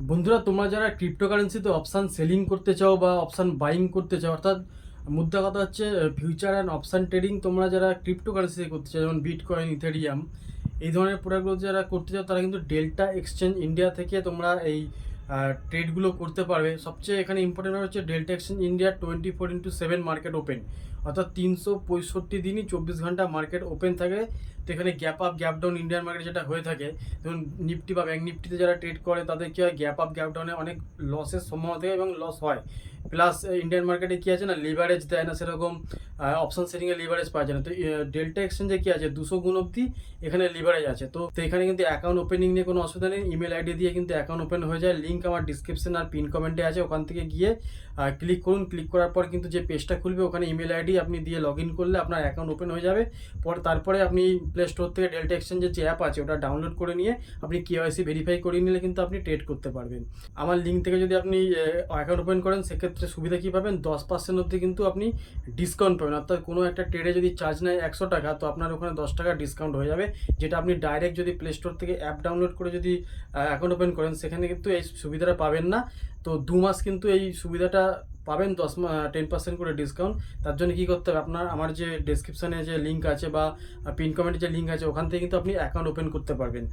বন্ধুরা, তোমরা যারা ক্রিপ্টোকারেন্সিতে অপশান সেলিং করতে চাও বা অপশান বাইং করতে চাও, অর্থাৎ মুদ্রা কথা হচ্ছে ফিউচার অ্যান্ড অপশান ট্রেডিং, তোমরা যারা ক্রিপ্টোকারেন্সিতে করতে চাও যেমন বিটকয়েন, ইথেরিয়াম, এই ধরনের প্রোডাক্টগুলো যারা করতে চাও তারা কিন্তু ডেল্টা এক্সচেঞ্জ ইন্ডিয়া থেকে তোমরা এই ট্রেডগুলো করতে পারবে। সবচেয়ে এখানে ইম্পর্টেন্ট হচ্ছে delta exchange India 24x7 market open, অর্থাৎ 365 দিনই 24 ঘন্টা মার্কেট ওপেন থাকে। তো এখানে gap up gap down Indian market যেটা হয়ে থাকে, ধরুন নিফটি বা ব্যাঙ্ক নিফটিতে যারা ট্রেড করে তাদের কী হয়, গ্যাপ আপ গ্যাপ ডাউনে অনেক লসের সম্ভাবনা থাকে এবং লস হয়। প্লাস ইন্ডিয়ান মার্কেটে কী আছে না, লিভারেজ দেয় না সেরকম, অপশন সেটিংয়ে লিভারেজ পাওয়া যায় না। তো ডেল্টা এক্সচেঞ্জে কী আছে, 200 গুণ অবধি এখানে লিভারেজ আছে। তো এখানে কিন্তু অ্যাকাউন্ট ওপেনিং নিয়ে কোনো অসুবিধা নেই, ইমেল আইডি দিয়ে কিন্তু অ্যাকাউন্ট ওপেন হয়ে যায়। লিঙ্ক আমার ডিসক্রিপশন আর পিন কমেন্টে আছে, ওখান থেকে গিয়ে ক্লিক করুন। ক্লিক করার পর কিন্তু যে পেজটা খুলবে ওখানে ইমেল আইডি আপনি দিয়ে লগ ইন করলে আপনার অ্যাকাউন্ট ওপেন হয়ে যাবে। তারপরে আপনি প্লে স্টোর থেকে ডেল্টা এক্সচেঞ্জের যে অ্যাপ আছে ওটা ডাউনলোড করে নিয়ে আপনি কেওয়াইসি ভেরিফাই করে নিলে কিন্তু আপনি ট্রেড করতে পারবেন। আমার লিঙ্ক থেকে যদি আপনি অ্যাকাউন্ট ওপেন করেন সেক্ষেত্রে সুবিধা কী পাবেন, 10% অবধি কিন্তু আপনি ডিসকাউন্ট পাবেন। অর্থাৎ কোনো একটা ট্রেডে যদি চার্জ নেয় 100 টাকা, তো আপনার ওখানে 10 টাকা ডিসকাউন্ট হয়ে যাবে, যেটা আপনি ডাইরেক্ট যদি প্লে স্টোর থেকে অ্যাপ ডাউনলোড করে যদি অ্যাকাউন্ট ওপেন করেন সেখানে কিন্তু এই সুবিধাটা পাবেন না। তো 2 মাস কিন্তু এই সুবিধাটা পাবেন, 10% করে ডিসকাউন্ট। তার জন্য কী করতে হবে, আপনার আমার যে ডেসক্রিপশানে যে লিঙ্ক আছে বা পিন কমেন্টে যে লিঙ্ক আছে ওখান থেকে কিন্তু আপনি অ্যাকাউন্ট ওপেন করতে পারবেন।